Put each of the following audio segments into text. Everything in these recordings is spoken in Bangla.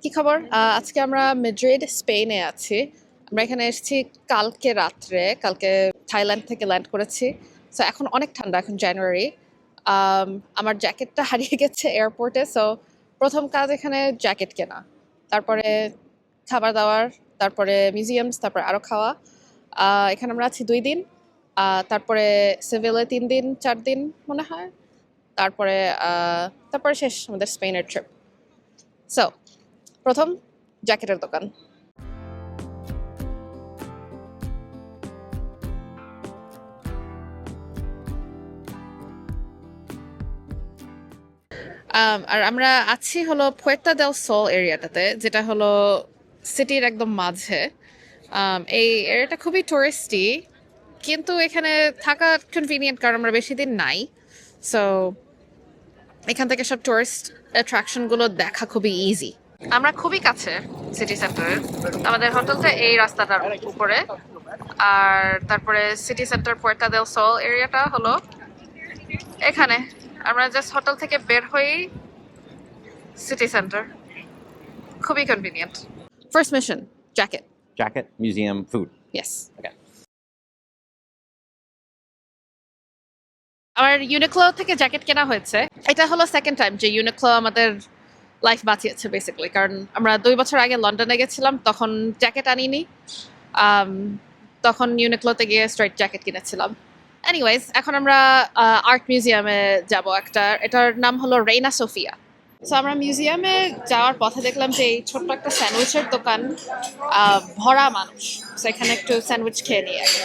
কি খবর? আজকে আমরা মাদ্রিদ স্পেনে আছি। আমরা এখানে এসেছি কালকে রাত্রে। কালকে থাইল্যান্ড থেকে ল্যান্ড করেছি। সো এখন অনেক ঠান্ডা, এখন জানুয়ারি। আম, আমার জ্যাকেটটা হারিয়ে গেছে এয়ারপোর্টে। সো প্রথম কাজ এখানে জ্যাকেট কেনা, তারপরে খাবার দাবার, তারপরে মিউজিয়ামস, তারপরে আরো খাওয়া। এখানে আমরা আছি 2 দিন। তারপরে সেভিলে 3 দিন 4 দিন মনে হয়। তারপরে তারপরে শেষ আমাদের স্পেনের ট্রিপ। সো প্রথম জ্যাকেটের দোকান। আর আমরা আছি হলো পুয়ের্তা দেল সোল এরিয়াটাতে, যেটা হলো সিটির একদম মাঝে। এই এরিয়াটা খুবই টুরিস্টি, কিন্তু এখানে থাকা কনভিনিয়েন্ট কারণ আমরা বেশি দিন নাই। সো এখান থেকে সব টুরিস্ট অ্যাট্রাকশনগুলো দেখা খুবই ইজি। আমরা খুবই কাছে সিটি সেন্টারের। আমাদের হোটেলটা এই রাস্তাটার উপরে। আর তারপরে সিটি সেন্টার পুয়ের্তা দেল সোল এরিয়াটা হলো এখানে। আমরা জাস্ট হোটেল থেকে বের হই সিটি সেন্টার, খুবই convenient. First mission jacket. Jacket, museum, food. Yes. Okay. আমার ইউনিক্লো থেকে জ্যাকেট কেনা হয়েছে। এটা হলো সেকেন্ড টাইম যে ইউনিক্লো আমাদের লাইফ বাঁচিয়েছে বেসিক্যালি, কারণ আমরা 2 বছর আগে লন্ডনে গেছিলাম, তখন জ্যাকেট আনিনি। আম, তখন ইউনিক্লোতে গিয়ে স্ট্রেট জ্যাকেট কিনেছিলাম। এনিওয়েজ, এখন আমরা আর্ট মিউজিয়ামে যাব একটা। এটার নাম হলো রেইনা সোফিয়া। সো আমরা মিউজিয়ামে যাওয়ার পথে দেখলাম যে এই ছোট্ট একটা স্যান্ডউইচের দোকান, ভরা মানুষ। সো এখানে একটু স্যান্ডউইচ খেয়ে নিয়ে আগে।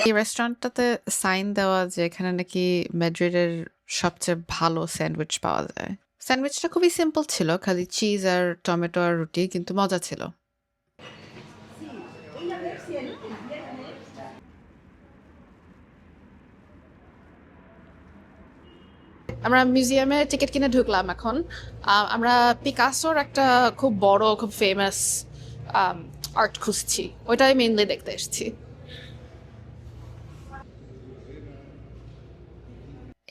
এই রেস্টুরেন্টটাতে সাইন দেওয়া যে এখানে নাকি ম্যাড্রিডের সবচেয়ে ভালো স্যান্ডউইচ পাওয়া যায়। স্যান্ডউইচটা খুবই সিম্পল ছিল, খালি চিজ আর টমেটো আর রুটি, কিন্তু মজা ছিল। আমরা মিউজিয়ামে টিকিট কিনে ঢুকলাম এখন। আমরা পিকাসোর একটা খুব বড়, খুব ফেমাস আর্ট খুঁজছি, ওইটাই মেইনলি দেখতে এসেছি।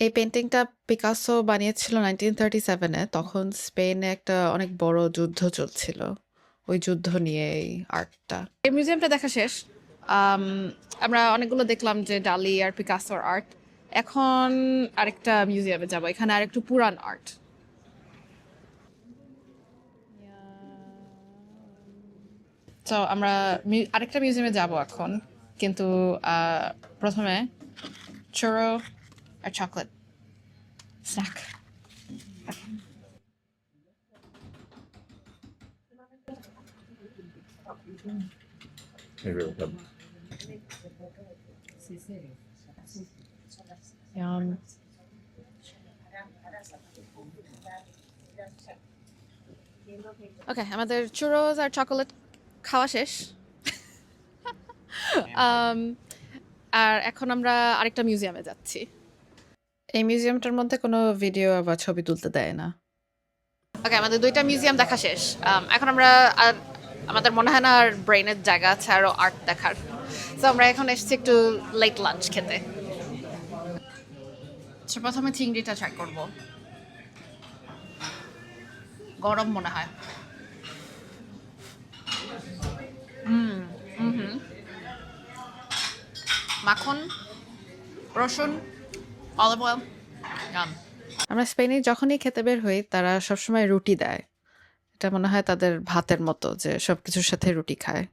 এই পেন্টিংটা পিকাসো বানিয়েছিল 1937-এ। তখন স্পেনে একটা অনেক বড় যুদ্ধ চলছিল, ওই যুদ্ধ নিয়ে এই আর্টটা। এই মিউজিয়ামটা দেখা শেষ। আম, আমরা অনেকগুলো দেখলাম যে ডালি আর পিকাসোর আর্ট। এখন আরেকটা মিউজিয়ামে যাব, এখানে আরেকটু পুরান আর্ট। তো আমরা আরেকটা মিউজিয়ামে যাব এখন, কিন্তু প্রথমে চুরো আর চকলেট স্ন্যাক। ওকে, আমাদের চুরোস আর চকোলেট খাওয়া শেষ। Um, আর এখন আমরা আরেকটা মিউজিয়ামে যাচ্ছি। এই মিউজিয়ামটার মধ্যে কোনো ভিডিও বা ছবি তুলতে দেয় না। ওকে, আমাদের 2টা মিউজিয়াম দেখা শেষ। এখন আমরা আর আমাদের মনে হয় না আর ব্রেনের জায়গা আছে আরো আর্ট দেখার। তো আমরা এখন এসেছি একটু লেট লাঞ্চ খেতে। আচ্ছা, প্রথমে চিংড়িটা ট্রাই করব। গরম মনে হয়। মাখন, রসুন, অলিভ অয়েল। আমরা স্পেনে যখনই খেতে বের হই তারা সবসময় রুটি দেয়। এটা মনে হয় তাদের ভাতের মতো, যে সবকিছুর সাথে রুটি খায়।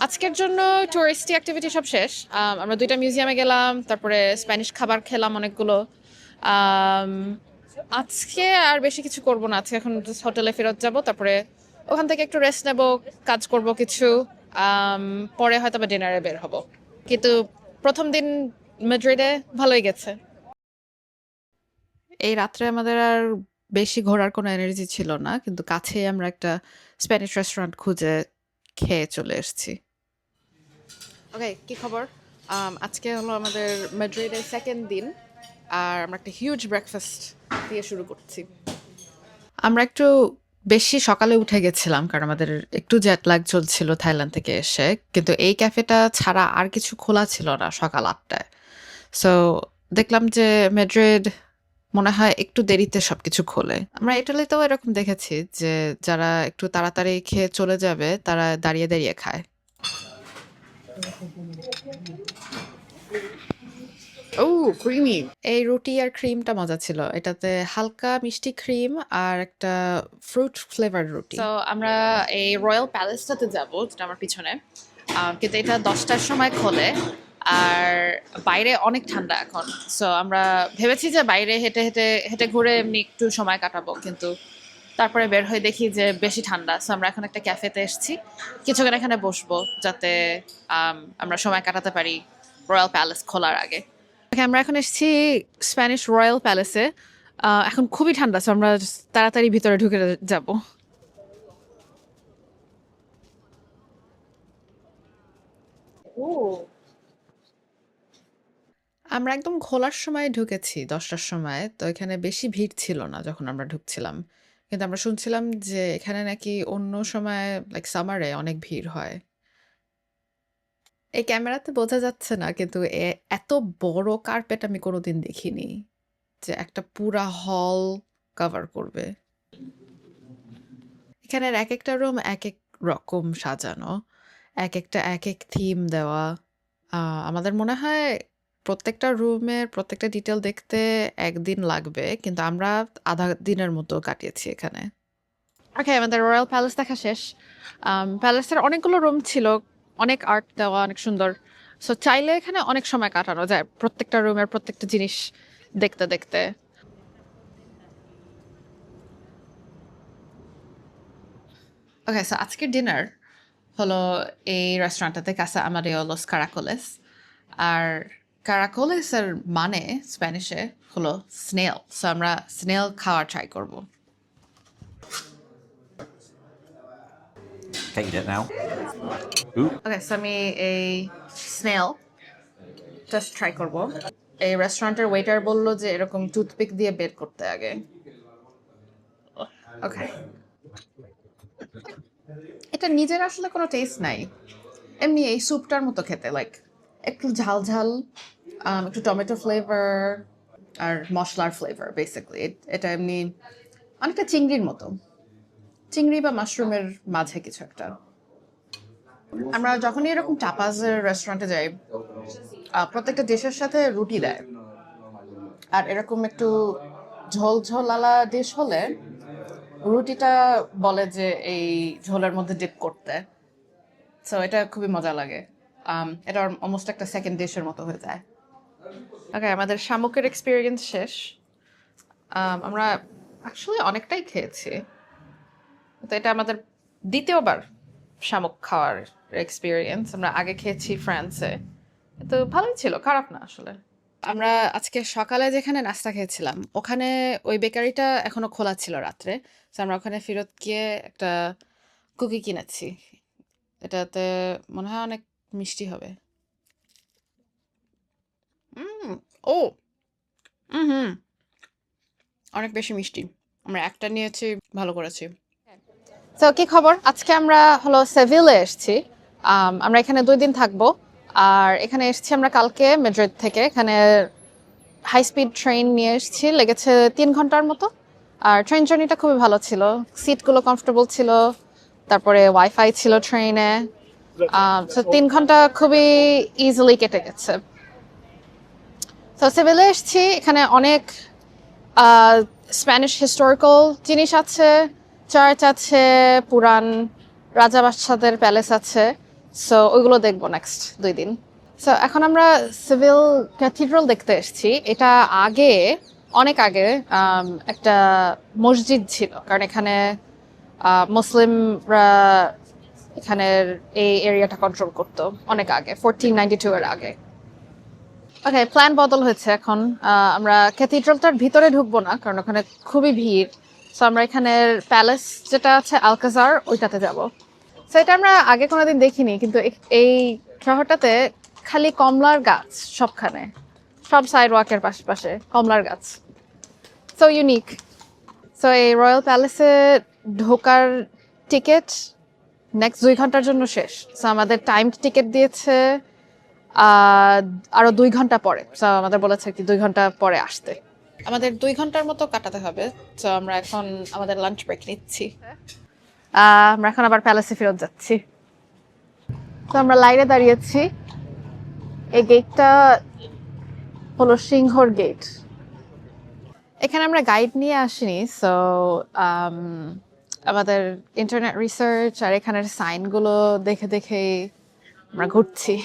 আজকের জন্য টুরিস্টি অ্যাক্টিভিটি সব শেষ। আমরা 2টা মিউজিয়ামে গেলাম, তারপরে স্প্যানিশ খাবার খেলাম অনেকগুলো। আম, আজকে আর বেশি কিছু করব না। আজকে এখন হোটেলে ফেরত যাব, তারপরে ওখান থেকে একটু রেস্ট নেব, কাজ করব কিছু। পরে হয়তো বা ডিনারে বের হব। কিন্তু প্রথম দিন মাদ্রিদে ভালোই গেছে। এই রাত্রে আমাদের আর বেশি ঘোরার কোনো এনার্জি ছিল না, কিন্তু কাছেই আমরা একটা স্প্যানিশ রেস্টুরেন্ট খুঁজে খেয়ে চলে এসেছি। ওকে, কি খবর? আজকে হলো আমাদের মাদ্রিদের সেকেন্ড দিন, আর আমরা একটা হিউজ ব্রেকফাস্ট দিয়ে শুরু করছি। আমরা একটু বেশি সকালে উঠে গেছিলাম, কারণ আমাদের একটু জেট ল্যাগ চলছিল থাইল্যান্ড থেকে এসে। কিন্তু এই ক্যাফেটা ছাড়া আর কিছু খোলা ছিল না সকাল 8টায়। সো দেখলাম যে মাদ্রিদ মনে হয় একটু দেরিতে সবকিছু খোলে। আমরা ইটালিতেও এরকম দেখেছি যে যারা একটু তাড়াতাড়ি খেয়ে চলে যাবে তারা দাঁড়িয়ে, দাঁড়িয়ে খায়। ক্রিমি। এই রুটি আর ক্রিমটা মজা ছিল। এটাতে হালকা মিষ্টি ক্রিম আর একটা ফ্রুট ফ্লেভার রুটি। তো আমরা এই রয়্যাল প্যালেসটাতে যাব, যেটা আমার পিছনে। কিন্তু এটা 10টার সময় খোলে, আর বাইরে অনেক ঠান্ডা এখন। সো আমরা ভেবেছি যে বাইরে হেঁটে হেঁটে হেঁটে ঘুরে এমনি একটু সময় কাটাবো, কিন্তু তারপরে বের হয়ে দেখি যে বেশি ঠান্ডা। সো আমরা এখন একটা ক্যাফেতে এসেছি, কিছুক্ষণ এখানে বসবো যাতে আমরা সময় কাটাতে পারি রয়্যাল প্যালেস খোলার আগে। Okay, আমরা এখন এসেছি স্প্যানিশ রয়্যাল প্যালেসে। এখন খুবই ঠান্ডা, সো আমরা তাড়াতাড়ি ভিতরে ঢুকে যাব। আমরা একদম খোলার সময় ঢুকেছি 10টার সময়। তো এখানে বেশি ভিড় ছিল না যখন আমরা ঢুকছিলাম। কিন্তু আমরা শুনছিলাম যে এখানে নাকি অন্য সময় লাইক সামারে অনেক ভিড় হয়। এই ক্যামেরাতে বোঝা যাচ্ছে না কিন্তু এত বড় কার্পেট আমি কোনোদিন দেখিনি যে একটা পুরা হল কভার করবে। এখানের একেকটা রুম একেক রকম সাজানো। একেকটা একেক থিম দেওয়া। আমাদের মনে হয় প্রত্যেকটা রুমের প্রত্যেকটা ডিটেইল দেখতে ১ দিন লাগবে। কিন্তু আমরা আধা দিনের মতো কাটিয়েছি এখানে। ওকে, আমাদের রয়্যাল প্যালেস দেখা শেষ। প্যালেসের অনেকগুলো রুম ছিল, অনেক আর্ট দেওয়া, অনেক সুন্দর। সো চাইলে এখানে অনেক সময় কাটানো যায় প্রত্যেকটা রুমের প্রত্যেকটা জিনিস দেখতে দেখতে। ওকে, সো আজকের ডিনার হলো এই রেস্টুরেন্টটাতে, কাসা আমারিও লস কারাকোলেস। আর কারাকোলেসের মানে স্প্যানিশে হলো স্নেল। সো আমরা স্নেল খাওয়ার ট্রাই করব। Can you eat it now? Ooh. Okay, so আমি এই স্নেল জাস্ট ট্রাই করব। এই রেস্টুরেন্টের ওয়েটার বললো যে এরকম টুথপিক দিয়ে বের করতে আগে। ওকে, এটা নিজের আসলে কোনো টেস্ট নাই, এমনি এই স্যুপটার মতো খেতে, লাইক একটু ঝাল ঝাল, একটু টমেটো ফ্লেভার আর মশলার ফ্লেভার বেসিক্যালি। এটা এমনি অনেকটা চিংড়ির মতো, চিংড়ি বা মাশরুমের মাঝে কিছু একটা। আমরা যখনই এরকম টাপাজের রেস্টুরেন্টে যাই, প্রত্যেকটা ডিশের সাথে রুটি দেয়, আর এরকম একটু ঝোল ঝোলালা ডিশ হলে রুটিটা বলে যে এই ঝোলের মধ্যে ডিপ করতে। সো এটা খুবই মজা লাগে। এটা অলমোস্ট একটা সেকেন্ড ডিশের মতো হয়ে যায়। ওকে, আমাদের শামুকের এক্সপিরিয়েন্স শেষ। আমরা আসলে অনেকটাই খেয়েছি, তো এটা আমাদের দ্বিতীয়বার শামুক খাওয়ার এক্সপিরিয়েন্স। আমরা আগে খেয়েছি ফ্রান্সে, তো ভালোই ছিল, খারাপ না আসলে। আমরা আজকে সকালে যেখানে নাস্তা খেয়েছিলাম ওখানে ওই বেকারিটা এখনো খোলা ছিল রাত্রে। তো আমরা ওখানে ফেরত গিয়ে একটা কুকি কিনেছি। এটাতে মনে হয় অনেক মিষ্টি হবে। উম, ও হুম, অনেক বেশি মিষ্টি। আমরা একটা নিয়েছি, ভালো করেছি। তো কি খবর, আজকে আমরা হলো সেভিলে এসেছি। আমরা এখানে 2 দিন থাকবো। আর এখানে এসেছি আমরা কালকে মেড্রিড থেকে। এখানে হাই স্পিড ট্রেন নিয়ে এসেছি, লেগেছে 3 ঘন্টার মতো। আর ট্রেন জার্নিটা খুবই ভালো ছিল, সিটগুলো কমফোর্টেবল ছিল, তারপরে ওয়াইফাই ছিল ট্রেনে। 3 ঘন্টা খুবই ইজিলি কেটে গেছে। তো সিভিলে এসেছি, এখানে অনেক স্প্যানিশ হিস্টোরিক্যাল জিনিস আছে, চার্চ আছে, পুরান রাজা বাদশাদের প্যালেস আছে। সো ওইগুলো দেখবো নেক্সট 2 দিন। সো এখন আমরা সিভিল ক্যাথিড্রাল দেখতে এসেছি। এটা আগে, অনেক আগে একটা মসজিদ ছিল, কারণ এখানে মুসলিমরা এখানের এই এরিয়াটা কন্ট্রোল করতো অনেক আগে, 1492 এর আগে। ওকে, প্ল্যান বদল হয়েছে এখন। আমরা ক্যাথিড্রালটার ভিতরে ঢুকবো না, কারণ ওখানে খুবই ভিড়। সো আমরা এখানের প্যালেস যেটা আছে আলকাজার, ওইটাতে যাব। সো এটা আমরা আগে কোনোদিন দেখিনি, কিন্তু এই শহরটাতে খালি কমলার গাছ সবখানে, সব সাইড ওয়াকের পাশে কমলার গাছ। So unique. সো এই রয়্যাল প্যালেসে ঢোকার টিকিট নেক্সট 2 ঘন্টার জন্য শেষ। সো আমাদের টাইম টিকিট দিয়েছে আরো 2 ঘন্টা পরে। সো আমাদের বলেছে কি 2 ঘন্টা পরে আসতে। আমাদের 2 ঘন্টার মতো কাটাতে হবে, তো আমরা এখন আমাদের লাঞ্চ ব্রেক নিচ্ছি। আমরা এখন আবার প্যালেসে ফেরত যাচ্ছি। তো আমরা লাইনে দাঁড়িয়েছি। এই গেটটা হলো সিংহর গেট। এখানে আমরা গাইড নিয়ে আসিনি, সো আমাদের ইন্টারনেট রিসার্চ আর এখানের সাইনগুলো দেখে দেখে আমরা ঘুরছি।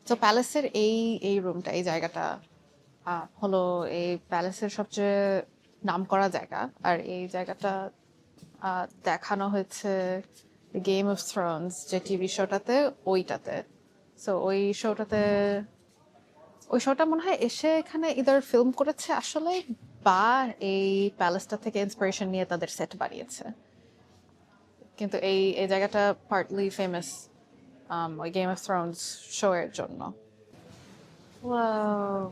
তো প্যালেসের এই এই রুমটা, এই জায়গাটা হলো এই প্যালেসের সবচেয়ে নামকরা জায়গা। আর এই জায়গাটা দেখানো হয়েছে গেম অফ থ্রোনস যে টিভি শোটাতে, ওইটাতে। সো ওই শোটা মনে হয় এসে এখানে ইদার ফিল্ম করেছে আসলে, বা এই প্যালেসটা থেকে ইন্সপিরেশন নিয়ে তাদের সেট বানিয়েছে। কিন্তু এই এই জায়গাটা পার্টলি ফেমাস ওই গেম অফ থ্রোনস শো এর জন্য। Wow.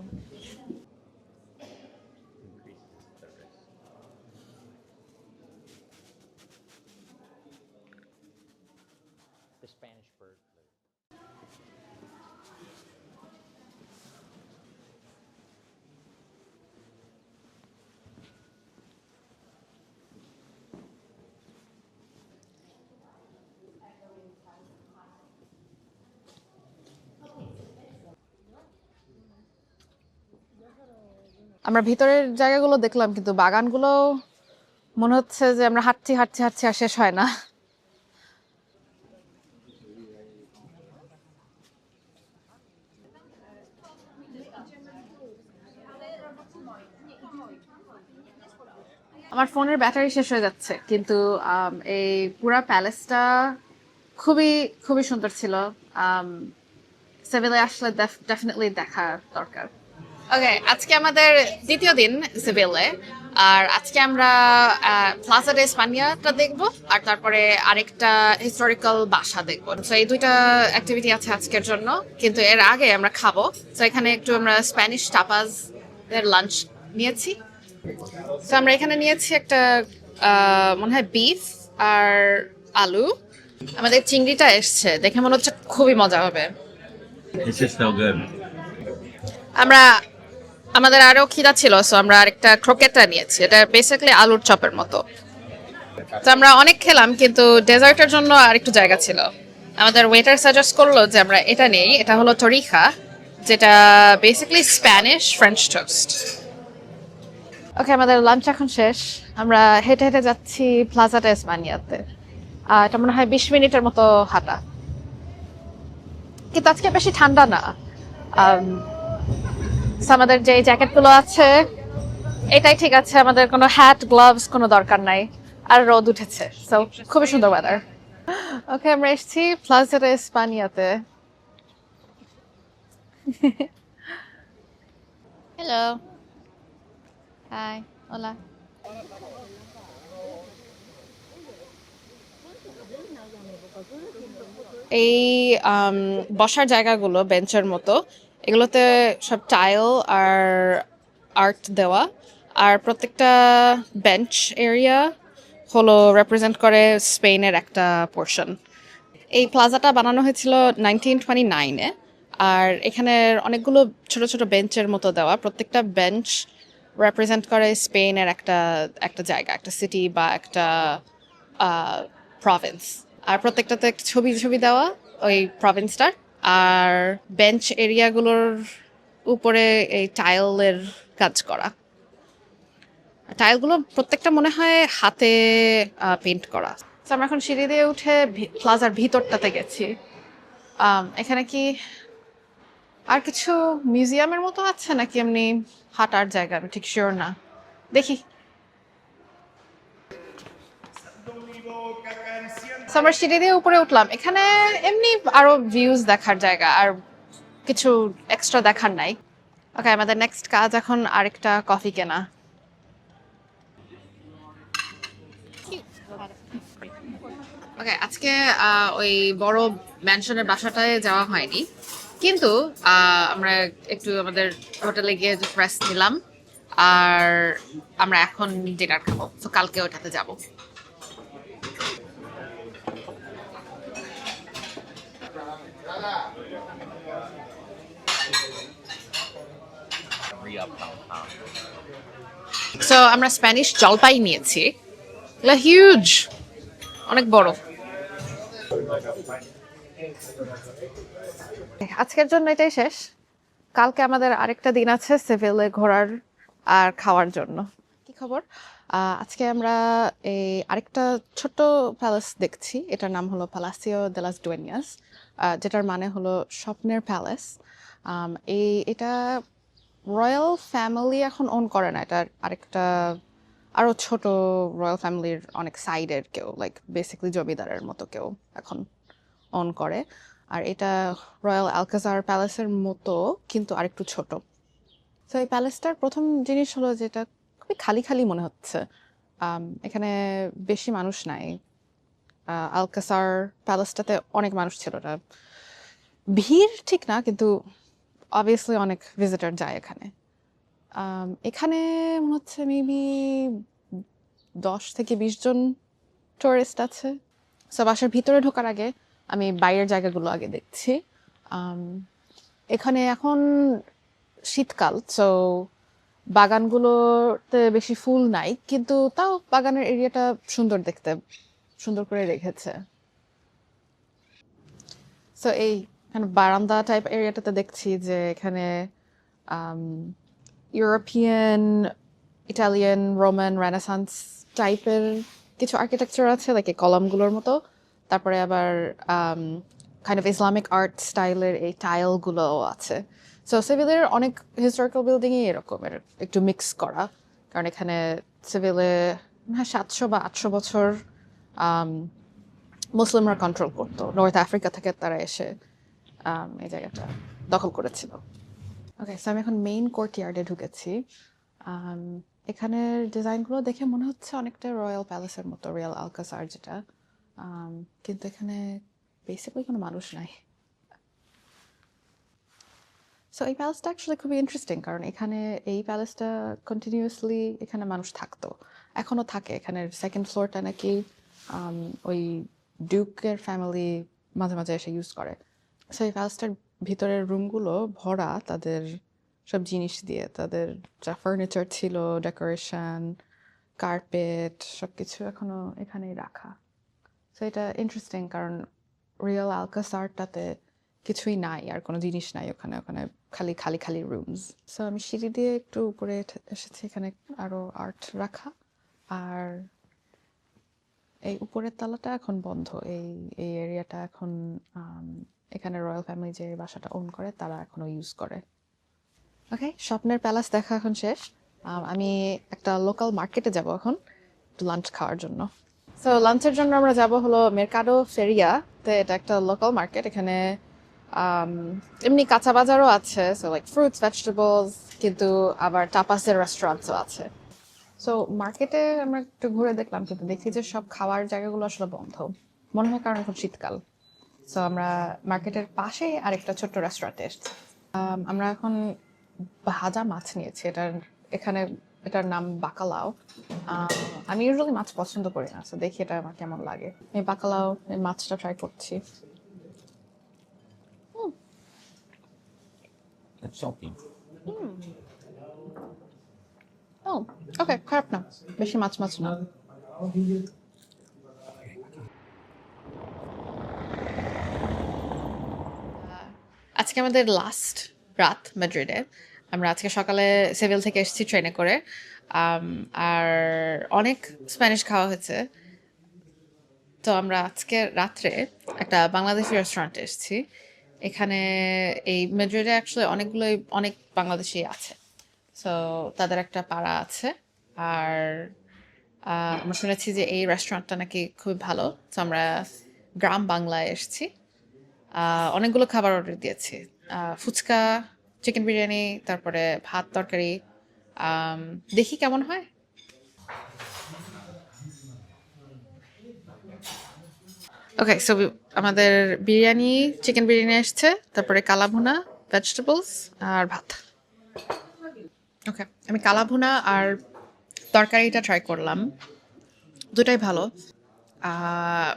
আমরা ভিতরের জায়গাগুলো দেখলাম, কিন্তু বাগানগুলো মনে হচ্ছে যে আমরা হাঁটছি হাঁটছি হাঁটছি আর শেষ হয় না। আমার ফোনের ব্যাটারি শেষ হয়ে যাচ্ছে, কিন্তু এই পুরা প্যালেসটা খুবই খুবই সুন্দর ছিল। সেভিলে আসলে ডেফিনেটলি দেখা দরকার। ওকে, আজকে আমাদের দ্বিতীয় দিন সেভিলে। আর আজকে আমরা প্লাজা ডে স্পানিয়াটা দেখবো, আর তারপরে আরেকটা হিস্টোরিক্যাল বাসা দেখবো। তো এই দুইটা অ্যাক্টিভিটি আছে আজকের জন্য, কিন্তু এর আগে আমরা খাবো। তো এখানে একটু আমরা স্প্যানিশ টাপাস এর লাঞ্চ নিয়েছি। তো আমরা এখানে নিয়েছি একটা মনে হয় বিফ আর আলু। আমাদের চিংড়িটা এসছে, দেখে মনে হচ্ছে খুবই মজা হবে। It's just so good. আমাদের আরো খিদা ছিল, সো আমরা আরেকটা ক্রোকেটা নিয়েছি। এটা বেসিক্যালি আলুর চপের মতো। তো আমরা অনেক খেলাম, কিন্তু ডেজার্টের জন্য আর একটু জায়গা ছিল। আমাদের ওয়েটার সাজেস্ট করলো যে আমরা এটা নেই। এটা হলো টরিখা, যেটা বেসিক্যালি স্প্যানিশ ফ্রেঞ্চ টোস্ট। ওকে, আমাদের লাঞ্চ এখন শেষ। আমরা হেঁটে হেঁটে যাচ্ছি প্লাজা ডে স্পানিয়াতে। এটা মনে হয় 20 মিনিটের মতো হাঁটা, কিন্তু আজকে বেশি ঠান্ডা না। আমাদের যে জ্যাকেটগুলো আছে এটাই ঠিক আছে, আমাদের কোনো হ্যাট গ্লাভস কোনো দরকার নাই। আর রোদ উঠেছে, সো খুবই সুন্দর ওয়েদার। ওকে, আমরা এসেছি প্লাজা ডে স্পানিয়াতে। হ্যালো, হাই, হোলা। এই বসার জায়গাগুলো বেঞ্চের মতো, এগুলোতে সব টাইল আর আর্ট দেওয়া। আর প্রত্যেকটা বেঞ্চ এরিয়া হলো রিপ্রেজেন্ট করে স্পেনের একটা পোর্শন। এই প্লাজাটা বানানো হয়েছিল 1929-এ। আর এখানের অনেকগুলো ছোট ছোট বেঞ্চের মতো দেওয়া, প্রত্যেকটা বেঞ্চ রিপ্রেজেন্ট করে স্পেনের একটা একটা জায়গা, একটা সিটি বা একটা প্রভিন্স। আর প্রত্যেকটাতে ছবি ছবি দেওয়া ওই প্রভিন্সটার। আর বেঞ্চ এরিয়াগুলোর উপরে এই টাইলের কাজ করা। টাইলগুলো প্রত্যেকটা মনে হয় হাতে পেন্ট করা। তো আমরা এখন সিঁড়ি দিয়ে উঠে প্লাজার ভিতরটাতে গেছি। এখানে কি আর কিছু মিউজিয়ামের মতো আছে নাকি এমনি হাঁটার জায়গা, আমি ঠিক শিওর না। দেখি। আমরা সিঁড়ি দিয়ে উপরে উঠলাম। এখানে এমনি আরো ভিউজ দেখার জায়গা, আর কিছু এক্সট্রা দেখার নাই। ওকে, আমাদের নেক্সট কাজ এখন আরেকটা কফি কেনা। ওকে, আজকে ওই বড় ম্যানশনের বাসাটায় যাওয়া হয়নি, কিন্তু আমরা একটু আমাদের হোটেলে গিয়ে রেস্ট নিলাম। আর আমরা এখন ডিনার খাবো, তো কালকে ওটাতে যাব। সো আমরা স্প্যানিশ জলপাই নিয়েছি, এগুলো হিউজ, অনেক বড়। আজকের জন্য এটাই শেষ। কালকে আমাদের আরেকটা দিন আছে সেভিলে ঘোরার আর খাওয়ার জন্য। কি খবর? আজকে আমরা এই আরেকটা ছোট্ট প্যালেস দেখছি, এটার নাম হলো পালাসিও দে লাস ডুয়েনিয়াস, যেটার মানে হলো স্বপ্নের প্যালেস। এটা রয়্যাল ফ্যামিলি এখন ওন করে না, এটা আরেকটা আরো ছোট রয়্যাল ফ্যামিলির অনেক সাইডের কেউ, লাইক বেসিক্যালি জমিদারের মতো কেউ এখন অন করে। আর এটা রয়্যাল আলকাজার প্যালেসের মতো কিন্তু আরেকটু ছোট। তো এই প্যালেসটার প্রথম জিনিস হলো যে এটা খুবই খালি খালি মনে হচ্ছে। এখানে বেশি মানুষ নাই। আলকাসার প্যালেসটাতে অনেক মানুষ ছিল, এটা ভিড় ঠিক না, কিন্তু অবভিয়াসলি অনেক ভিজিটর যায় এখানে। এখানে মনে হচ্ছে মেবি 10 থেকে 20 জন টুরিস্ট আছে। সো বাসার ভিতরে ঢোকার আগে আমি বাইরের জায়গাগুলো আগে দেখছি। এখানে এখন শীতকাল, সো বাগানগুলোতে বেশি ফুল নাই, কিন্তু তাও বাগানের এরিয়াটা সুন্দর দেখতে, সুন্দর করে রেখেছে। সো এই বারান্দা টাইপ এরিয়াটাতে দেখছি যে এখানে ইউরোপিয়ান, ইটালিয়ান, রোমান, রেনেসান্স টাইপের কিছু আর্কিটেকচার আছে, লাইক এই কলামগুলোর মতো। তারপরে আবার কাইন্ড অফ ইসলামিক আর্ট স্টাইলের এই টাইলগুলো আছে। সো সিভিলের অনেক হিস্টোরিক্যাল বিল্ডিংই এরকমের একটু মিক্স করা, কারণ এখানে সিভিলে 700 বা 800 বছর মুসলিমরা কন্ট্রোল করতো, নর্থ আফ্রিকা থেকে তারা এসে এই জায়গাটা দখল করেছিল। ওকে, সো আমি এখন মেইন কোর্টইয়ার্ডে ঢুকেছি। এখানের ডিজাইনগুলো দেখে মনে হচ্ছে অনেকটা রয়্যাল প্যালেসের মতো, রয়্যাল আলকাসার যেটা, কিন্তু এখানে বেসিক্যালি কোনো মানুষ নাই। সো এই প্যালেসটা অ্যাকচুয়ালি খুবই ইন্টারেস্টিং, কারণ এখানে এই প্যালেসটা কন্টিনিউয়াসলি এখানে মানুষ থাকতো, এখনও থাকে। এখানের সেকেন্ড ফ্লোরটা নাকি ওই ডিউকের ফ্যামিলি মাঝে মাঝে এসে ইউজ করে। সো এই প্যালেসটার ভিতরের রুমগুলো ভরা তাদের সব জিনিস দিয়ে, তাদের যা ফার্নিচার ছিল, ডেকোরেশন, কার্পেট, সব কিছু এখনো এখানেই রাখা। সো এটা ইন্টারেস্টিং, কারণ রিয়েল আলকাসারটাতে কিছুই নাই, আর কোনো জিনিস নাই ওখানে, ওখানে খালি খালি খালি রুমস। সো আমি সিঁড়ি দিয়ে একটু উপরে এসেছি, এখানে আরো আর্ট রাখা। আর এই উপরের তলাটা এখন বন্ধ, এই এই এরিয়াটা এখন এখানে রয়্যাল ফ্যামিলি যে বাসাটা ওন করে তারা এখনো ইউজ করে। ওকে, স্বপ্নের প্যালেস দেখা এখন শেষ। আমি একটা লোকাল মার্কেটে যাব এখন একটু লাঞ্চ খাওয়ার জন্য। সো লাঞ্চের জন্য আমরা যাব হলো মেরকাডো ফেরিয়া, তো এটা একটা লোকাল মার্কেট। এখানে এমনি কাঁচা বাজারও আছে, সো লাইক ফ্রুটস, ভেজিটেবলস, কিন্তু আবার টাপাসের রেস্টুরেন্টসও আছে। সো মার্কেটে আমরা একটু ঘুরে দেখলাম, কিন্তু দেখি যে সব খাওয়ার জায়গাগুলো আসলে বন্ধ, মনে হয় কারণ এখন শীতকাল। সো আমরা মার্কেটের পাশে আরেকটা ছোট্ট রেস্টুরেন্টে এসেছি। আমরা এখন ভাজা মাছ নিয়েছি, এখানে এটার নাম বাকালাও। আমি ইউজুয়ালি মাছ পছন্দ করি না, সো দেখি এটা আমার কেমন লাগে। এই বাকালাও এই মাছটা ট্রাই করছি। It's salty. ও ওকে, খারাপ না, বেশি মাছ মাছ না। আজকে আমাদের লাস্ট রাত মাদ্রিদে। আমরা আজকে সকালে সেভিল থেকে এসেছি ট্রেনে করে, আর অনেক স্প্যানিশ খাওয়া হয়েছে। তো আমরা আজকে রাত্রে একটা বাংলাদেশি রেস্টুরেন্টে এসেছি। এখানে এই মাদ্রিদে অ্যাকচুয়ালি অনেক বাংলাদেশি আছে, সো তাদের একটা পাড়া আছে। আর আমরা শুনেছি যে এই রেস্টুরেন্টটা নাকি খুবই ভালো, তো আমরা গ্রাম বাংলায় এসেছি। অনেকগুলো খাবার অর্ডার দিয়েছি, ফুচকা, চিকেন বিরিয়ানি, তারপরে ভাত তরকারি। দেখি কেমন হয়। ওকে, সো আমাদের বিরিয়ানি, চিকেন বিরিয়ানি আসছে, তারপরে কালাভুনা, ভেজিটেবলস আর ভাত। ওকে, আমি কালাভুনা আর তরকারিটা ট্রাই করলাম, দুটাই ভালো।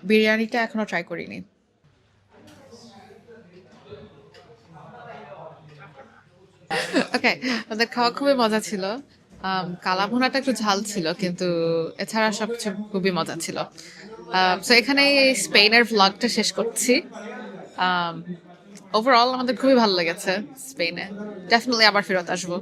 বিরিয়ানিটা এখনো ট্রাই করিনি। ওকে, আমাদের খাওয়া খুবই মজা ছিল। কালা ভুনাটা একটু ঝাল ছিল, কিন্তু এছাড়া সবকিছু খুবই মজা ছিল। তো এখানে স্পেনের ভ্লগটা শেষ করছি। ওভারঅল আমাদের খুবই ভালো লেগেছে স্পেনে। ডেফিনেটলি আবার ফেরত আসবো।